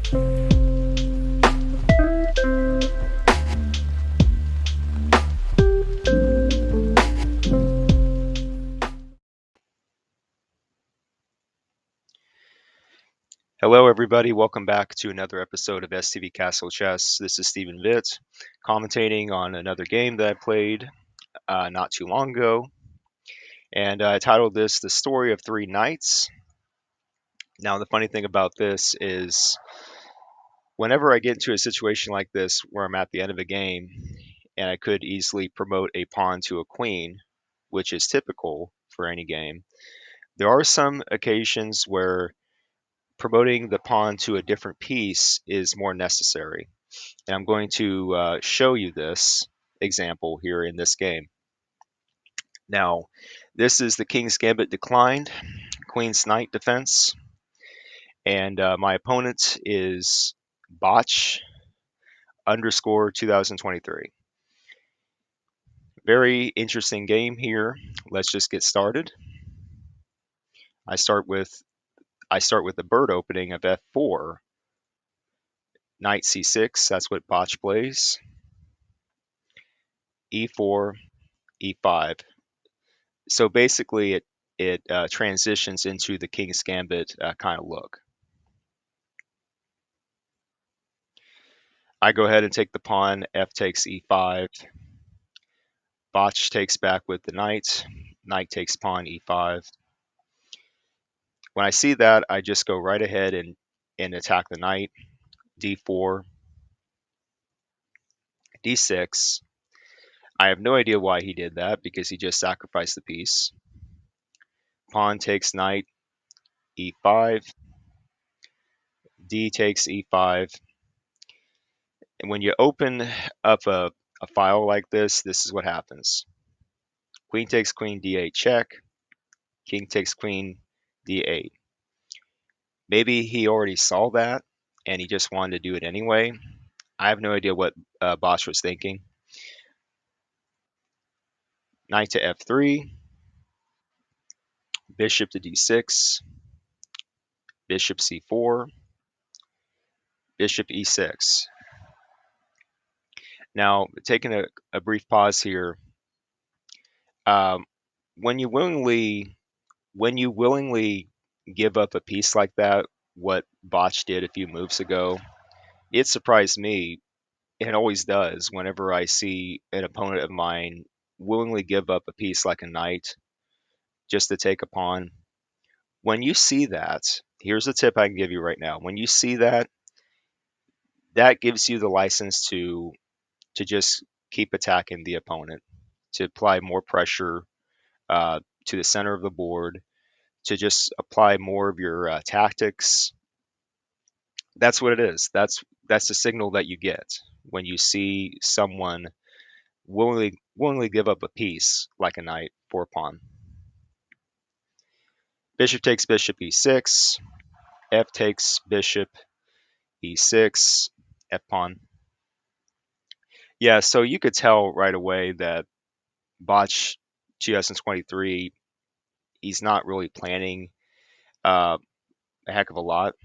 Hello, everybody. Welcome back to another episode of STVCastle Chess. This is Stephen Vitt, commentating on another game that I played not too long ago. And I titled this The Story of Three Knights. Now, the funny thing about this is whenever I get into a situation like this where I'm at the end of a game and I could easily promote a pawn to a queen, which is typical for any game, there are some occasions where promoting the pawn to a different piece is more necessary. And I'm going to show you this example here in this game. Now, this is the King's Gambit declined, Queen's Knight defense, and my opponent is Botch underscore 2023. Very interesting game here. Let's just get started. I start with a bird opening of f4, knight c6. That's what Botch plays. e4, e5. So basically, it transitions into the King's Gambit kind of look. I go ahead and take the pawn. F takes e5. Botch takes back with the knight. Knight takes pawn e5. When I see that, I just go right ahead and attack the knight. d4, d6. I have no idea why he did that because he just sacrificed the piece. Pawn takes knight, e5. D takes e5. And when you open up a file like this is what happens. Queen takes queen, d8 check. King takes queen, d8. Maybe he already saw that and he just wanted to do it anyway. I have no idea what Bosch was thinking. Knight to f3. Bishop to d6. Bishop c4. Bishop e6. Now, taking a brief pause here. When you willingly give up a piece like that, what Botch did a few moves ago, it surprised me. It always does whenever I see an opponent of mine willingly give up a piece like a knight just to take a pawn. When you see that, here's a tip I can give you right now. When you see that, that gives you the license to just keep attacking the opponent, to apply more pressure to the center of the board, to just apply more of your tactics. That's what it is. That's the signal that you get when you see someone willingly give up a piece like a knight for a pawn. Bishop takes bishop e6. F takes bishop e6. F pawn. Yeah, so you could tell right away that Botch 2023, he's not really planning a heck of a lot.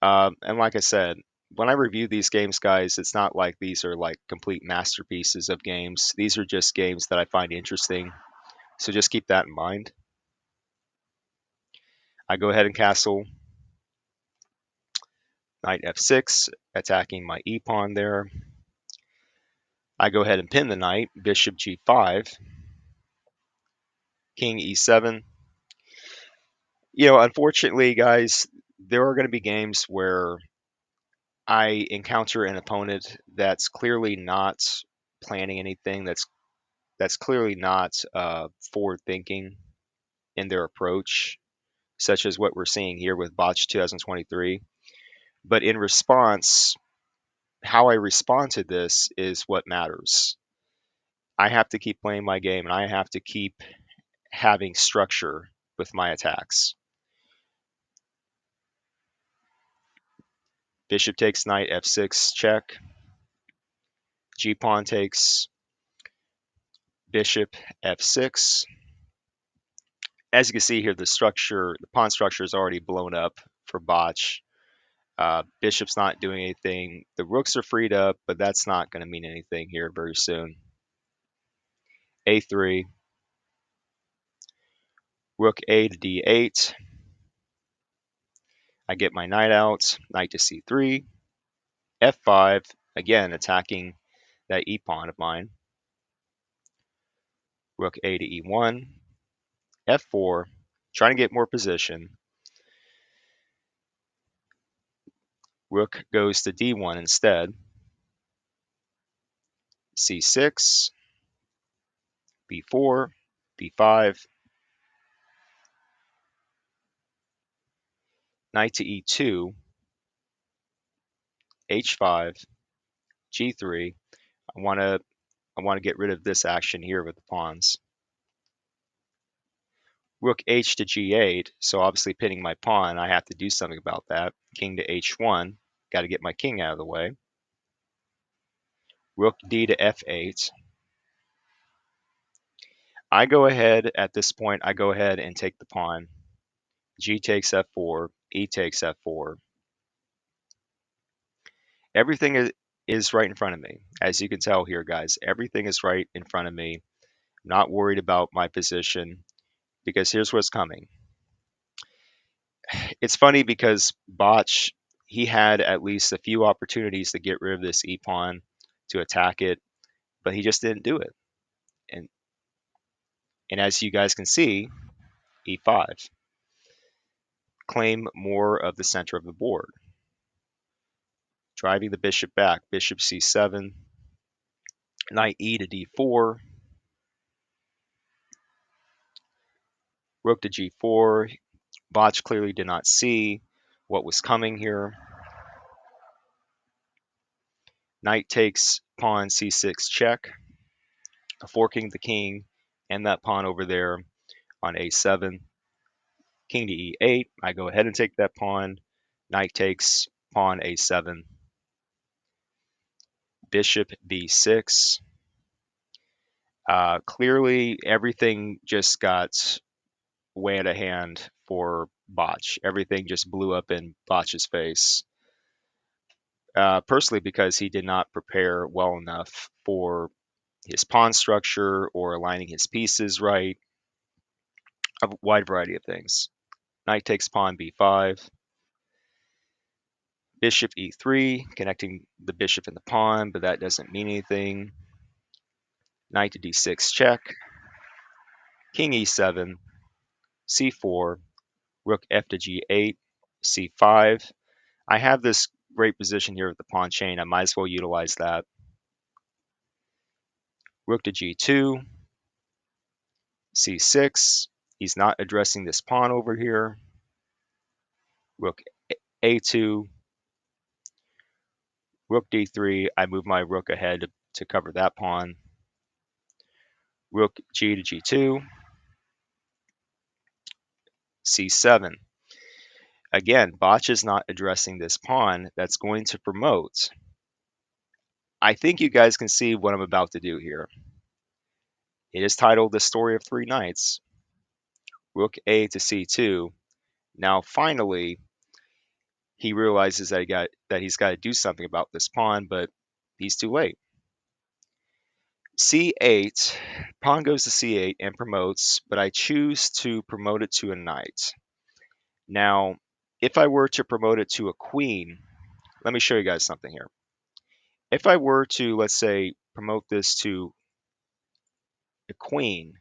And like I said, when I review these games, guys, it's not like these are like complete masterpieces of games. These are just games that I find interesting. So just keep that in mind. I go ahead and castle knight f6, attacking my e pawn there. I go ahead and pin the knight, bishop g5, king e7. You know, unfortunately, guys, there are going to be games where I encounter an opponent that's clearly not planning anything, that's clearly not forward thinking in their approach, such as what we're seeing here with Botch 2023. But in response, how I respond to this is what matters. I have to keep playing my game and I have to keep having structure with my attacks. Bishop takes knight f6 check. G pawn takes bishop f6. As you can see here, the pawn structure is already blown up for Botch. Bishop's not doing anything. The rooks are freed up, but that's not going to mean anything here very soon. A3, rook A to D8. I get my knight out, knight to C3, F5, again attacking that E pawn of mine. Rook A to E1, F4, trying to get more position. Rook goes to D1 instead. C6, B4, B5, knight to E2, H5, G3. I want to get rid of this action here with the pawns. Rook H to G8, so obviously pinning my pawn, I have to do something about that. King to H1, got to get my king out of the way. Rook D to F8. I go ahead at this point, I go ahead and take the pawn. G takes F4, E takes F4. Everything is right in front of me. As you can tell here, guys, everything is right in front of me. I'm not worried about my position because here's what's coming. It's funny because Botch, he had at least a few opportunities to get rid of this E pawn, to attack it, but he just didn't do it. And and as you guys can see, E5, claim more of the center of the board, driving the bishop back. Bishop C7, knight E to D4, rook to G4. Botch clearly did not see what was coming here. Knight takes pawn C6 check, forking the king and that pawn over there on A7. King to E8. I go ahead and take that pawn. Knight takes pawn A7. Bishop B6. Clearly, everything just got way out of hand for Botch. Everything just blew up in Botch's face. Personally, because he did not prepare well enough for his pawn structure or aligning his pieces right, a wide variety of things. Knight takes pawn B5. Bishop E3, connecting the bishop and the pawn, but that doesn't mean anything. Knight to D6 check. King E7, C4, rook F to G8, C5. I have this great position here with the pawn chain. I might as well utilize that. Rook to G2, C6. He's not addressing this pawn over here. Rook A2, rook D3. I move my rook ahead to cover that pawn. Rook G to G2, C7. Again, Botch is not addressing this pawn that's going to promote. I think you guys can see what I'm about to do here. It is titled The Story of Three Knights. Rook A to C2. Now finally, he realizes that he's got to do something about this pawn, but he's too late. C8, pawn goes to C8 and promotes, but I choose to promote it to a knight. Now, if I were to promote it to a queen, let me show you guys something here. If I were to, let's say, promote this to a queen,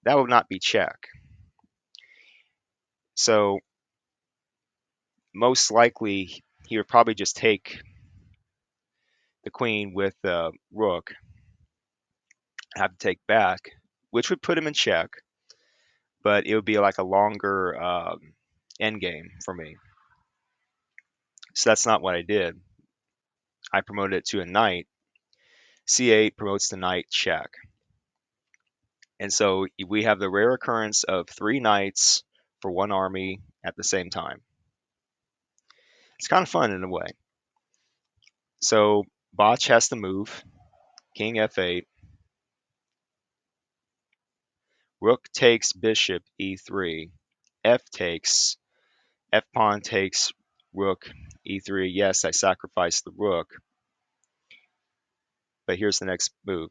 that would not be check. So most likely he would probably just take the queen with the rook, have to take back, which would put him in check, but it would be like a longer endgame for me. So that's not what I did. I promoted it to a knight. C8 promotes the knight, check. And so we have the rare occurrence of three knights for one army at the same time. It's kind of fun in a way. So Botch has to move. King F8. Rook takes bishop E3. F takes. F pawn takes rook e3. Yes, I sacrificed the rook, but here's the next move.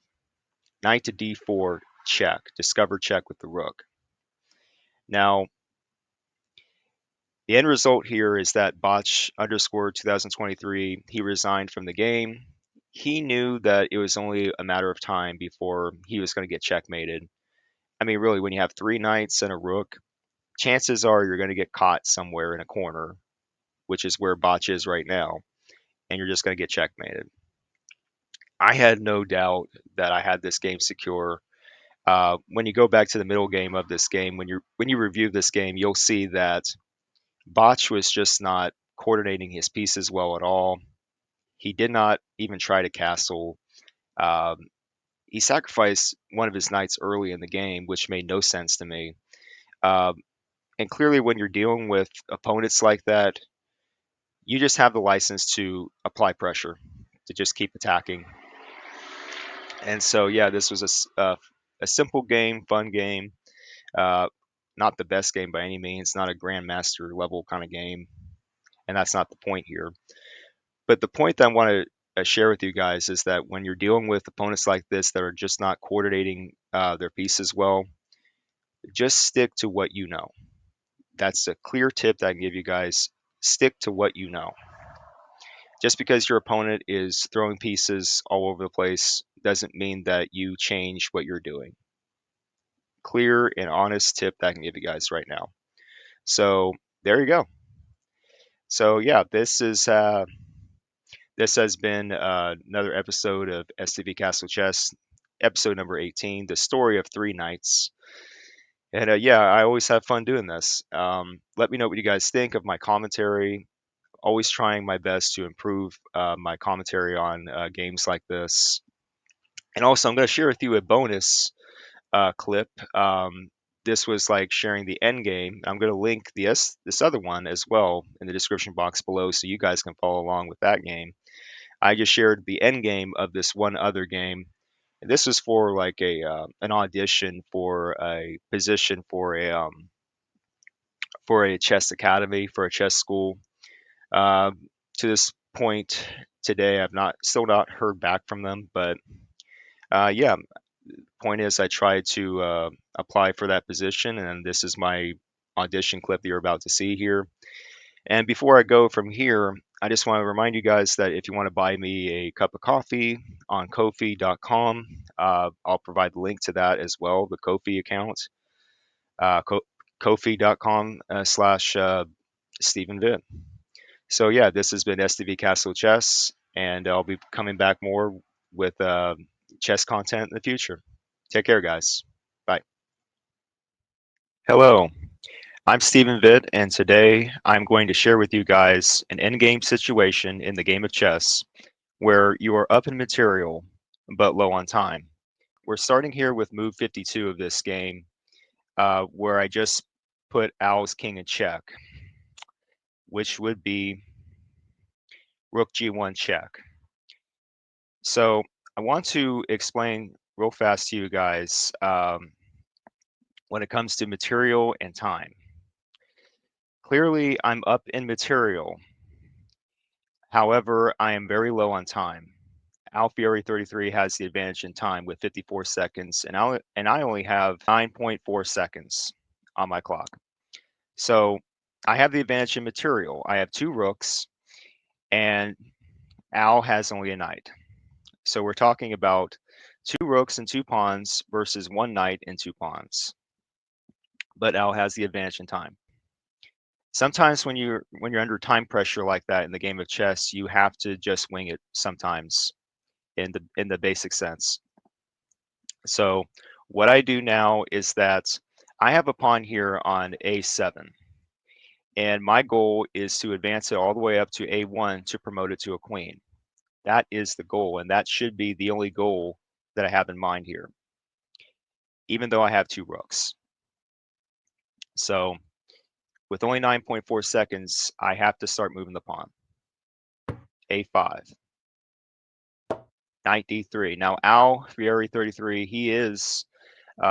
Knight to d4 check, discover check with the rook. Now, the end result here is that Botch underscore 2023, he resigned from the game. He knew that it was only a matter of time before he was going to get checkmated. I mean, really, when you have 3 knights and a rook, chances are you're going to get caught somewhere in a corner, which is where Botch is right now, and you're just going to get checkmated. I had no doubt that I had this game secure. When you go back to the middle game of this game, when you review this game, you'll see that Botch was just not coordinating his pieces well at all. He did not even try to castle. Um, he sacrificed one of his knights early in the game, which made no sense to me. Um, and clearly, when you're dealing with opponents like that, you just have the license to apply pressure, to just keep attacking. And so, yeah, this was a simple game, fun game. Uh, not the best game by any means, not a grandmaster level kind of game, and that's not the point here. But the point that I want to share with you guys is that when you're dealing with opponents like this that are just not coordinating their pieces well, just stick to what you know. That's a clear tip that I can give you guys. Stick to what you know. Just because your opponent is throwing pieces all over the place doesn't mean that you change what you're doing. Clear and honest tip that I can give you guys right now. So there you go. So yeah, this has been another episode of STVCastle Chess, episode number 18, the story of 3 knights. And yeah, I always have fun doing this. Let me know what you guys think of my commentary. Always trying my best to improve my commentary on games like this. And also, I'm going to share with you a bonus clip. This was like sharing the end game. I'm going to link this other one as well in the description box below so you guys can follow along with that game. I just shared the end game of this one other game. This was for like a an audition for a position for a chess academy, for a chess school. To this point today, I've not still not heard back from them, but yeah. Point is, I tried to apply for that position, and this is my audition clip that you're about to see here. And before I go from here, I just want to remind you guys that if you want to buy me a cup of coffee on Ko-fi.com, I'll provide the link to that as well, the Ko-fi account, Ko-fi.com slash Stephen Vitt. So yeah, this has been STV Castle Chess, and I'll be coming back more with chess content in the future. Take care, guys. Bye. Hello, I'm Stephen Vitt, and today I'm going to share with you guys an endgame situation in the game of chess where you are up in material but low on time. We're starting here with move 52 of this game, where I just put Al's king in check, which would be rook g1 check. So I want to explain real fast to you guys when it comes to material and time. Clearly, I'm up in material. However, I am very low on time. Alfieri 33 has the advantage in time with 54 seconds, and I only have 9.4 seconds on my clock. So I have the advantage in material. I have 2 rooks, and Al has only a knight. So we're talking about 2 rooks and 2 pawns versus 1 knight and 2 pawns. But Al has the advantage in time. Sometimes when you're under time pressure like that in the game of chess, you have to just wing it sometimes in the basic sense. So what I do now is that I have a pawn here on a7, and my goal is to advance it all the way up to a1 to promote it to a queen. That is the goal, and that should be the only goal that I have in mind here, even though I have 2 rooks. So with only 9.4 seconds, I have to start moving the pawn. a5. Knight d3. Now Alfieri 33, he is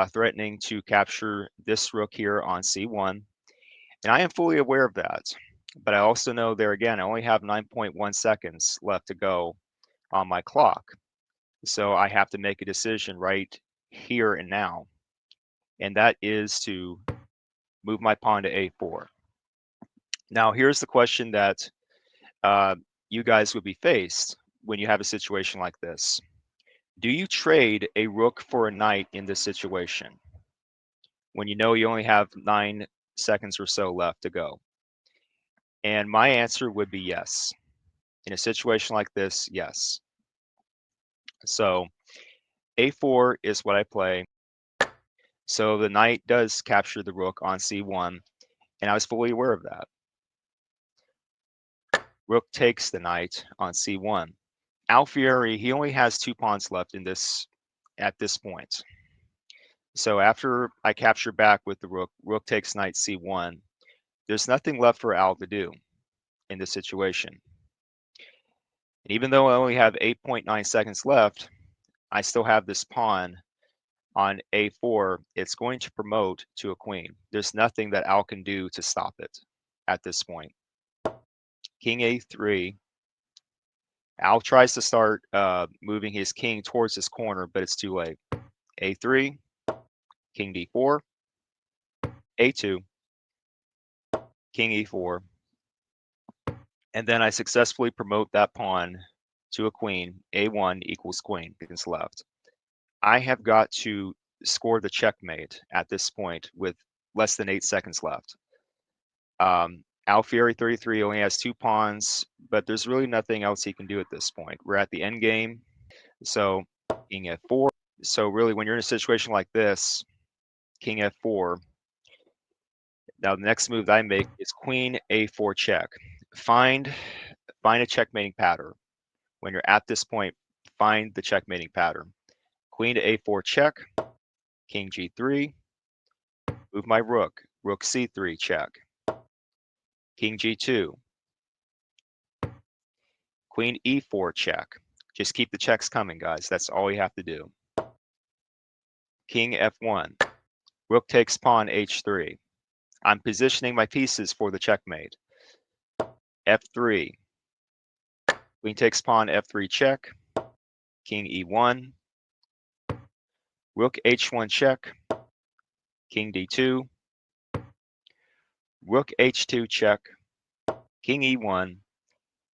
threatening to capture this rook here on c1, and I am fully aware of that. But I also know there again, I only have 9.1 seconds left to go on my clock. So I have to make a decision right here and now. And that is to move my pawn to a4. Now, here's the question that uh, you guys would be faced when you have a situation like this. Do you trade a rook for a knight in this situation when you know you only have 9 seconds or so left to go? And my answer would be yes. In a situation like this, yes. So a4 is what I play. So the knight does capture the rook on c1, and I was fully aware of that. Rook takes the knight on c1. Alfieri, he only has 2 pawns left in this at this point. So after I capture back with the rook, rook takes knight c1, there's nothing left for Al to do in this situation. And even though I only have 8.9 seconds left, I still have this pawn on a4. It's going to promote to a queen. There's nothing that Al can do to stop it at this point. King a3. Al tries to start moving his king towards his corner, but it's too late. a3, king d4, a2, king e4, and then I successfully promote that pawn to a queen. a1 equals queen against left. I have got to score the checkmate at this point with less than 8 seconds left. Alfieri 33 only has 2 pawns, but there's really nothing else he can do at this point. We're at the endgame, so king f4. So really, when you're in a situation like this, king f4. Now the next move that I make is queen a4 check. Find a checkmating pattern. When you're at this point, find the checkmating pattern. Queen to a4 check, king g3, move my rook, rook c3 check, king g2, queen e4 check. Just keep the checks coming, guys. That's all you have to do. King f1, rook takes pawn h3. I'm positioning my pieces for the checkmate. f3, queen takes pawn f3 check, king e1, rook h1 check, king d2, rook h2 check, king e1,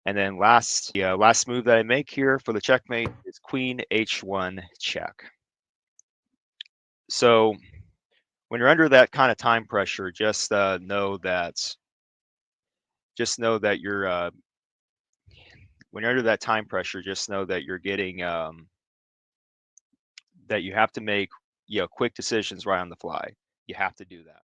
and then last move that I make here for the checkmate is queen h1 check. So when you're under that kind of time pressure, just know that you're when you're under that time pressure, just know that you're getting that you have to make quick decisions right on the fly. You have to do that.